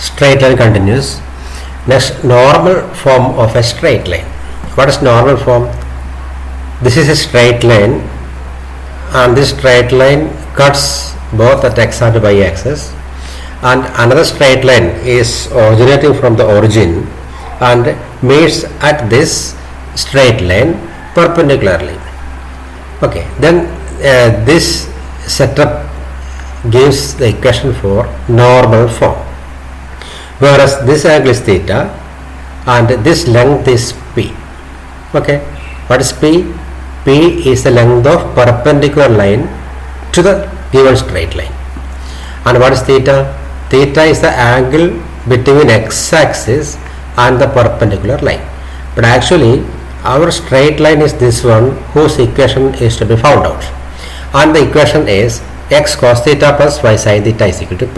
straight line continues. Next, normal form of a straight line. What is normal form? This is a straight line, and this straight line cuts both at x and y axis, and another straight line is originating from the origin and meets at this straight line perpendicularly. Okay, then this setup gives the equation for normal form, whereas this angle is theta and this length is p. Okay, what is p? P is the length of perpendicular line to the given straight line. And what is theta? Theta is the angle between x-axis and the perpendicular line. But actually our straight line is this one, whose equation is to be found out. And the equation is x cos theta plus y sin theta is equal to p,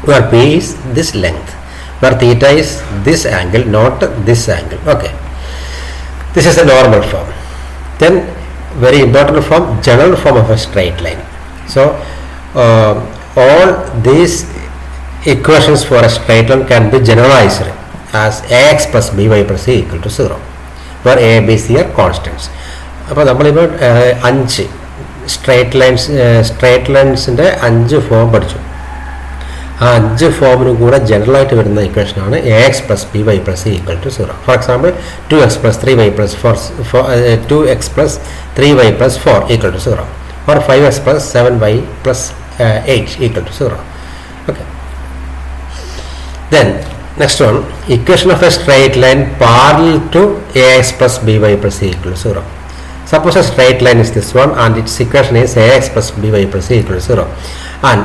where p is this length, where theta is this angle, not this angle. Okay, this is the normal form. Then very important form, general form of a straight line. So all these equations for a straight line can be generalized as ax plus by plus c equal to 0, where a, b, c are constants. അപ്പോൾ നമ്മളിപ്പോൾ 5 straight ലൈൻസിൻ്റെ 5 form പഠിച്ചു. ആ 5 ഫോമിനും കൂടെ ജനറലായിട്ട് വരുന്ന ഇക്വേഷനാണ് ax plus by plus c equal to 0. For example 2x plus 3y plus 2x plus 3y plus 4 equal to 0, or 5x plus 7y plus 8 equal to 0. Okay. Then next one, equation of a straight line parallel to ax plus by plus c equal to 0. Suppose a straight line is this one and its equation is ax plus by plus c equal to 0, and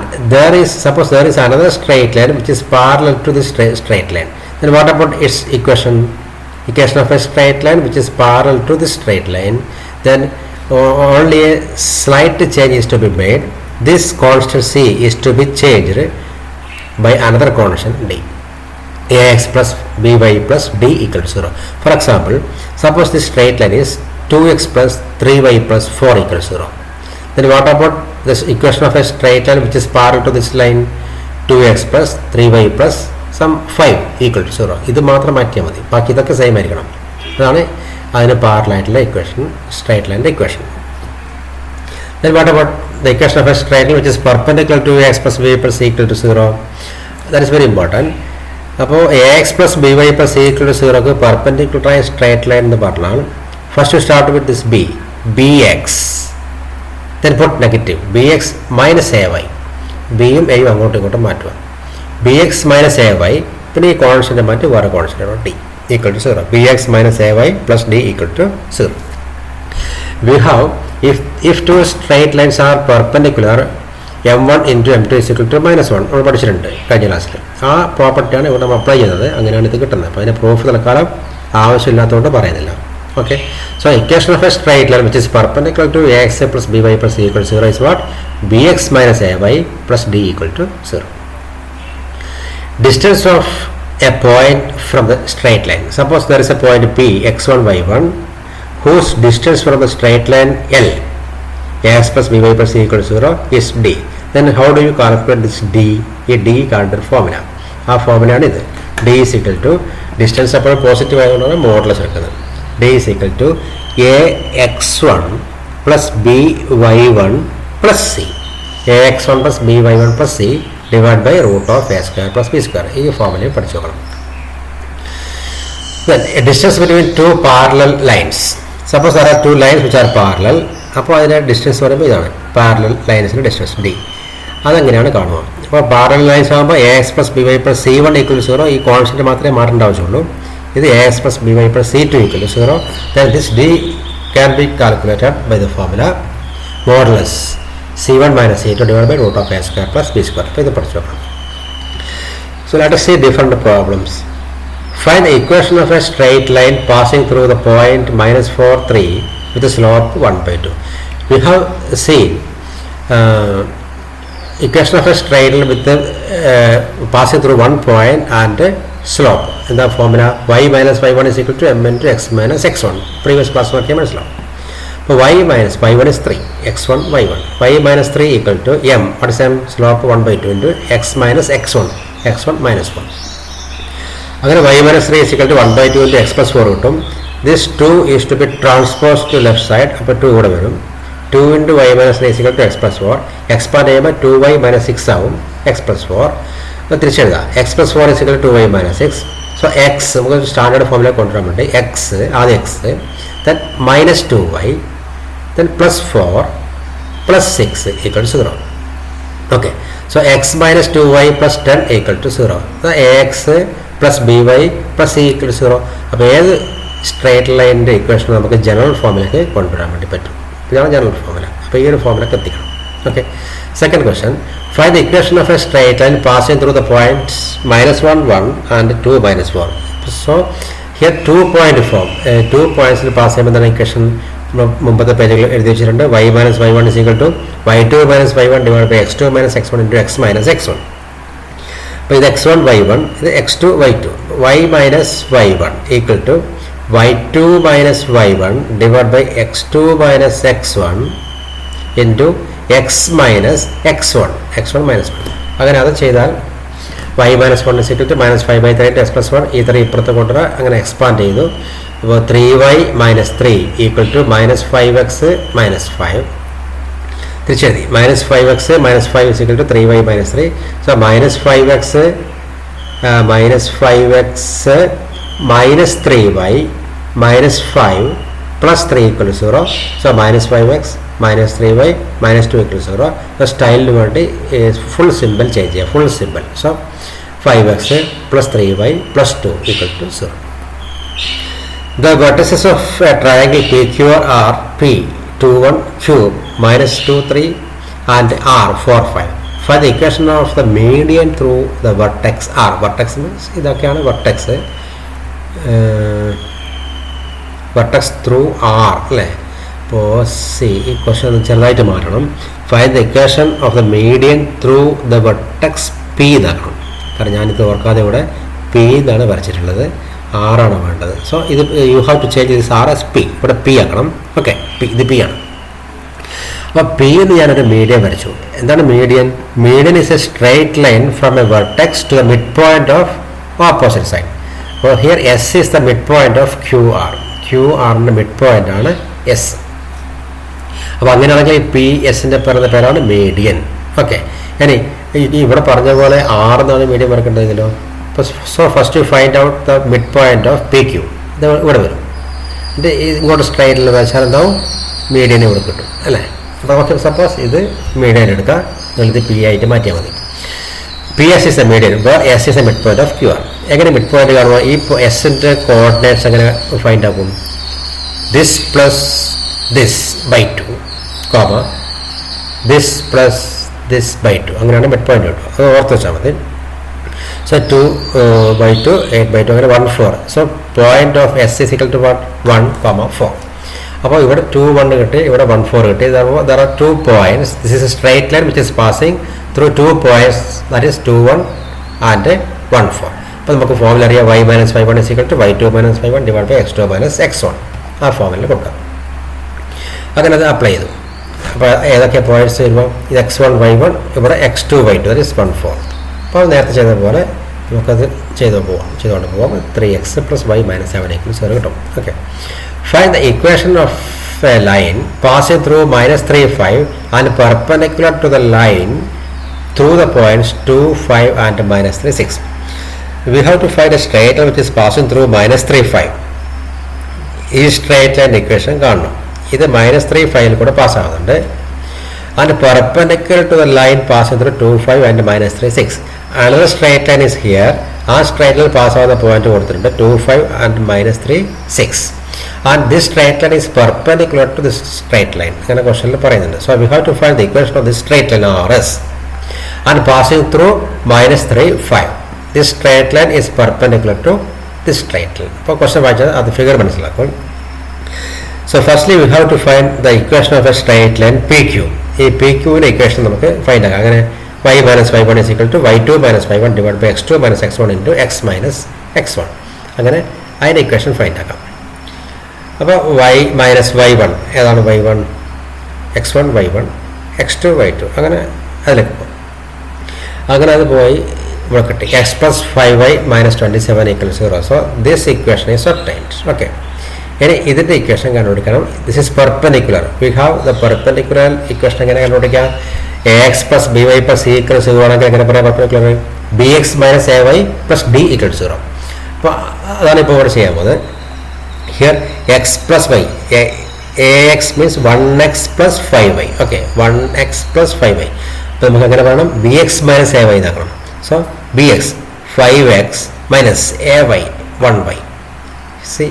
suppose there is another straight line which is parallel to this straight line. Then what about its equation? Equation of a straight line which is parallel to this straight line, then only a slight change is to be made. This constant c is to be changed by another constant d, ax plus by plus d equal to 0. For example, suppose this straight line is 2x plus 3y plus 4 equal to 0. Then what about this equation of a straight line which is parallel to this line? 2x plus 3y plus some 5 equal to 0. ഇത് മാത്രം മാറ്റിയാൽ മതി, ബാക്കി ഇതൊക്കെ same ആയിരിക്കണം. അതാണ് അതിന് parallel ആയിട്ടുള്ള ഇക്വേഷൻ, സ്ട്രൈറ്റ് ലൈൻ്റെ equation. Then what about the equation of a straight line which is perpendicular to ax plus by plus c equal to 0? That is very important. അപ്പോൾ ax plus by plus c equal to 0 perpendicular ആയ straight line എന്ന് പറഞ്ഞാൽ first you start with this bx, then put negative bx minus ay, b യും a യും അങ്ങോട്ടും ഇങ്ങോട്ടും മാറ്റുക. bx minus ay, പിന്നെ ഈ കോൺസ്റ്റന്റ് മാറ്റി വേറെ constant d equal to 0. bx minus ay plus d equal to 0. We have if two straight lines are perpendicular, m1 into m2 is equal to -1 നമ്മൾ പഠിച്ചിട്ടുണ്ട് കഴിഞ്ഞ ക്ലാസ്സിൽ. ആ പ്രോപ്പർട്ടിയാണ് ഇവിടെ നമ്മൾ അപ്ലൈ ചെയ്യുന്നത്. അങ്ങനെയാണ് ഇത് കിട്ടുന്നത്. അപ്പോൾ അതിൻ്റെ പ്രൂഫ് തൽക്കാലം ആവശ്യമില്ലാത്തതുകൊണ്ട് പറയുന്നില്ല. Okay, so equation of a straight line which is perpendicular to ax plus by plus c equal to 0 is what? bx minus ay plus d equal to 0. Distance of a point from the straight line. Suppose there is a point p x1 y1 whose distance from the straight line l, ax plus by plus c equal to 0 is d. Then how do you calculate this d? ഈ d കാണുന്ന formula, ആ ഫോർമുലയാണ് ഇത്. d is equal to distance അപ്പോൾ positive ആയതുകൊണ്ടാണ് modulus എടുക്കുന്നത്. d is equal to ax1 plus by1 plus c, ax1 plus by1 plus c divided by root of a square plus b square. ഈ ഫോർമുലയും പഠിച്ചു നോക്കണം. Then a distance between two parallel lines. Suppose there are two lines which are parallel. അപ്പോൾ അതിൻ്റെ distance പറയുമ്പോൾ ഇതാണ് parallel ലൈൻസിൻ്റെ distance d. അതെങ്ങനെയാണ് കാണുക? അപ്പോൾ പാരലൽ ലൈൻസ് ആകുമ്പോൾ ax plus by plus c1 equal to 0, ഈ കോൺസ്റ്റന്റ് മാത്രമേ മാറേണ്ട ആവശ്യമുള്ളൂ. ഇത് ax plus by plus c2 equal to 0. Then this d can be calculated by the formula modulus c1 minus c2 divided by root of a square plus b square. അപ്പോൾ ഇത് പഠിച്ചു നോക്കാം. So let us see different problems. Find the equation of a straight line passing through the point -4, 3 with a slope 1/2. We have seen equation of a straight line with the passing through one point and slope in the formula y minus y1 is equal to m into x minus x1. Previous class work മനസ്സിലാവും. അപ്പോൾ y minus y1 is 3, x1 y1, y minus 3 equal to m, what is m? Slope 1/2 into x minus x1. x1 minus 1. അങ്ങനെ y minus 3 is equal to 1 by 2 into x plus 4 കിട്ടും. This 2 is to be transposed to left side. അപ്പോൾ 2 ഇവിടെ വരും. 2 into y minus 3 is equal to x plus 4. Expand ചെയ്യുമ്പോൾ 2y minus 6 ആവും x plus 4. അപ്പോൾ തിരിച്ചെഴുതാം. x plus 4 is equal to 2y minus 6. So x നമുക്ക് standard ഫോമിലേക്ക് കൊണ്ടുവരാൻ വേണ്ടി ആദ്യം x then minus 2y then plus 4 plus 6 equal to 0. Okay, so x minus 2y plus 10 equal to 0. So ax plus by plus c equal to 0. അപ്പോൾ ഏത് straight ലൈനിൻ്റെ equation നമുക്ക് general ഫോമിലേക്ക് കൊണ്ടുവരാൻ വേണ്ടി പറ്റും. ഇതാണ് ജനറൽ ഫോമുല. അപ്പോൾ ഈ ഒരു ഫോമിലേക്ക് എത്തിക്കണം. Okay, second question, find the equation of a straight line passing through the points -1 1 and 2 -4. So here 2 point form 2 പോയിന്റ്സിൽ പാസ് ചെയ്യുമ്പോൾ എന്താണ് ഇക്വേഷൻ മുമ്പത്തെ പേജുകൾ എഴുതി വെച്ചിട്ടുണ്ട്. y minus y1 is equal to y2 minus y1 divided by x2 minus x1 into x minus x1. അപ്പോൾ ഇത് x1 y1, ഇത് x2 y2. y minus y1 equal to y2 minus y1 divided by x2 minus x1 into x minus x1 minus 1. അങ്ങനെ അത് ചെയ്താൽ y minus 1 is equal to -5/3 into x plus 1. ഈ 3 ഇപ്പുറത്ത് കൊണ്ടുവരാം. അങ്ങനെ എക്സ്പാൻഡ് ചെയ്തു. അപ്പോൾ 3y minus 3 equal to -5x minus 5. തിരിച്ചെഴുതി. -5x minus 5 is equal to 3y minus 3. So -5x minus 3y minus 5 plus 3 equal to 0. So -5x minus 3y minus 2 equal to 0. So സ്റ്റൈലിന് വേണ്ടി full simple change ചെയ്യുക. Full simple. So 5x plus 3y plus 2 equal to 0. The vertices of a triangle PQR are P 2 1 cube minus 2 3 and R 4 5. Find the equation of the median through the vertex R. Vertex means ഇതൊക്കെയാണ് vertex. Vertex through R അല്ലേ. അപ്പോൾ C ഈ question ചെറുതായിട്ട് മാറ്റണം. Find the equation of the median through the vertex P എന്നാക്കണം. കാരണം ഞാനിത് ഓർക്കാതെ ഇവിടെ പി എന്നാണ് വരച്ചിട്ടുള്ളത്, ആറാണ് വേണ്ടത്. സോ ഇത് you have to change this R S P. ഇവിടെ പി ആക്കണം. ഓക്കെ, പി ഇത് പി ആണ്. അപ്പോൾ പി എന്ന് ഞാനൊരു മീഡിയൻ വരച്ചു. എന്താണ് median? Median is a straight line from a vertex to the mid point of opposite side. അപ്പോൾ here S is the mid point of Q R. Q ആറിൻ്റെ മിഡ് പോയിന്റ് ആണ് S. അപ്പോൾ അങ്ങനെയാണെങ്കിൽ P എസിൻ്റെ പറയുന്ന പേരാണ് മീഡിയൻ. ഓക്കെ, ഇനി ഇവിടെ പറഞ്ഞ പോലെ ആർ എന്നാണ് മീഡിയൻ വരക്കേണ്ടതെങ്കിലോ. So first you find out the mid point of P Q. ഇത് ഇവിടെ വരും. ഇത് ഇങ്ങോട്ട് സ്ട്രൈറ്റിൽ വെച്ചാൽ എന്താവും? മീഡിയൻ ഇവിടെ കിട്ടും അല്ലേ. അപ്പോൾ ഓക്കെ, സപ്പോസ് ഇത് മീഡിയൻ എടുക്കുക, നിങ്ങളിത് പി ആയിട്ട് മാറ്റിയാൽ മതി. P S is a median, ഇപ്പോൾ S is a mid point of Q R. എങ്ങനെ മിഡ് പോയിന്റ് കാണുമ്പോൾ ഈ എസിൻ്റെ കോർഡിനേറ്റ്സ് എങ്ങനെ ഫൈൻഡ് ആക്കും? This plus this by 2 comma this plus this by 2, അങ്ങനെയാണ് മിഡ് പോയിന്റ് കിട്ടും. അത് ഓർത്ത് വെച്ചാൽ മതി. സോ 2 by 2 8 by 2 അങ്ങനെ 1 4. So point of S is equal to 1 4. അപ്പോൾ ഇവിടെ 2 1 കിട്ടി, ഇവിടെ 1 4 കിട്ടി. There are 2 points. This is a straight line which is passing through 2 points, that is 2 1 and 1 4. അപ്പോൾ നമുക്ക് ഫോമിൽ അറിയാം y minus y1 is equal to y2 minus y1 divided by x2 minus x1. ആ ഫോമിൽ കൊടുക്കാം. അങ്ങനെ അത് അപ്ലൈ ചെയ്തു. അപ്പോൾ ഏതൊക്കെ പോയിന്റ്സ് വരുമ്പോൾ ഇത് x1 y1, ഇവിടെ x2 y2, ദാറ്റ് ഈസ് 1 4. അപ്പോൾ നേരത്തെ ചെയ്ത പോലെ നമുക്കത് ചെയ്തുകൊണ്ട് പോകാം. 3x plus y minus 7 equals 0 കിട്ടും. Okay, find the equation of a line passing through -3 5 and perpendicular to the line through the points 2 5 and -3 6. We have to find a straight line which is passing through -3 5. ഈ straight line equation കാണണം. ഇത് -3 5 കൂടെ പാസ്സാകുന്നുണ്ട്. And perpendicular to the line passing through 2 5 and -3 6. Another straight line is here. ആ straight line പാസ്സാകുന്ന point കൊടുത്തിട്ടുണ്ട് 2 5 and -3 6. And this straight line is perpendicular to this straight line. അങ്ങനെ ക്വസ്റ്റനിൽ പറയുന്നുണ്ട്. So we have to find the equation of this straight line R S and passing through -3 5. This straight line is perpendicular to this straight line. അപ്പോൾ question വായിച്ചാൽ അത് figure മനസ്സിലാക്കും. So firstly we have to find the equation of a straight line P Q. ഈ P ക്യൂവിൻ്റെ equation നമുക്ക് find ആക്കാം. അങ്ങനെ y minus y1 is equal to y2 minus y1 divided by x2 minus x1 into x minus x1. അങ്ങനെ അതിൻ്റെ equation find ആക്കാം. അപ്പോൾ y minus y1 ഏതാണ്? y1 x1 y1 x2 y2, അങ്ങനെ അതിലേക്ക് പോകും. അങ്ങനെ അത് പോയി ഇവിടെ കിട്ടി x plus 5y minus 27 equal 0. So this equation is obtained. Okay, ഇനി ഇതിൻ്റെ ഇക്വേഷൻ കണ്ടുപിടിക്കണം. This is perpendicular. We have the perpendicular equation എങ്ങനെ കണ്ടുപിടിക്കാം? A x plus b y plus c equal 0 ആണെങ്കിൽ എങ്ങനെ പറയാം perpendicular? B x minus a y plus d equal 0. അപ്പോൾ അതാണ് ഇപ്പോൾ ഇവിടെ ചെയ്യാൻ പോകുന്നത്. Here x plus y, ax means 1x plus 5y. Okay, 1x plus 5y. അപ്പോൾ നമുക്ക് അങ്ങനെ പറയണം bx minus ay എന്നാക്കണം. So bx 5x minus ay 1y. See,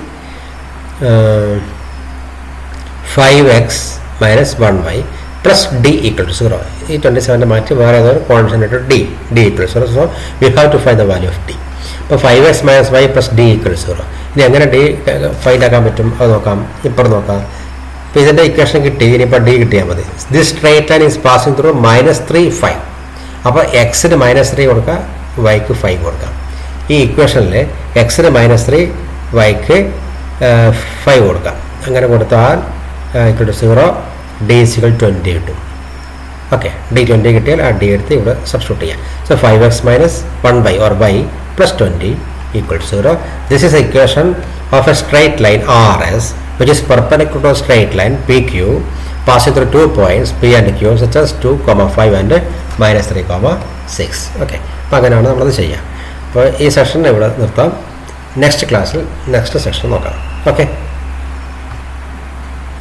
5x minus 1y plus d equal to 0. ഈ 27 മാറ്റി വേറെ ഏതൊരു കോൺസ്റ്റന്റ് ഇട്ട് d equal to 0. So we have to find the value of d. അപ്പോൾ 5x minus y plus d equal to 0. ഇനി എങ്ങനെ d find ആക്കാൻ പറ്റും അത് നോക്കാം. ഇപ്പോൾ നോക്കാം. അപ്പോൾ ഇതിൻ്റെ ഇക്വേഷൻ കിട്ടി. ഇനിയിപ്പോൾ ഡി കിട്ടിയാൽ മതി. This straight line is passing through -3 5. അപ്പോൾ എക്സിന് -3 കൊടുക്കാം, വൈക്ക് 5 കൊടുക്കാം. ഈ ഇക്വേഷനിൽ എക്സിന് -3 വൈക്ക് 5 കൊടുക്കാം. അങ്ങനെ കൊടുത്താൽ ഈക്വൽ ടു 0, ഡി ഈക്വൽ 20 കിട്ടും. ഓക്കെ, ഡി 20 കിട്ടിയാൽ ആ ഡി എടുത്ത് ഇവിടെ സബ്സ്റ്റിറ്റ്യൂട്ട് ചെയ്യാം. So 5x minus 1y or y plus 20 equal to 0. This is the equation of a straight line RS which is perpendicular to a straight line PQ passing through 2 points P and Q such as 2, 5 and -3, 6. Okay, അപ്പോൾ അങ്ങനെയാണ് നമ്മളത് ചെയ്യുക. അപ്പോൾ ഈ session ഇവിടെ നിർത്താം. Next ക്ലാസ്സിൽ next session നോക്കാം. ഓക്കെ.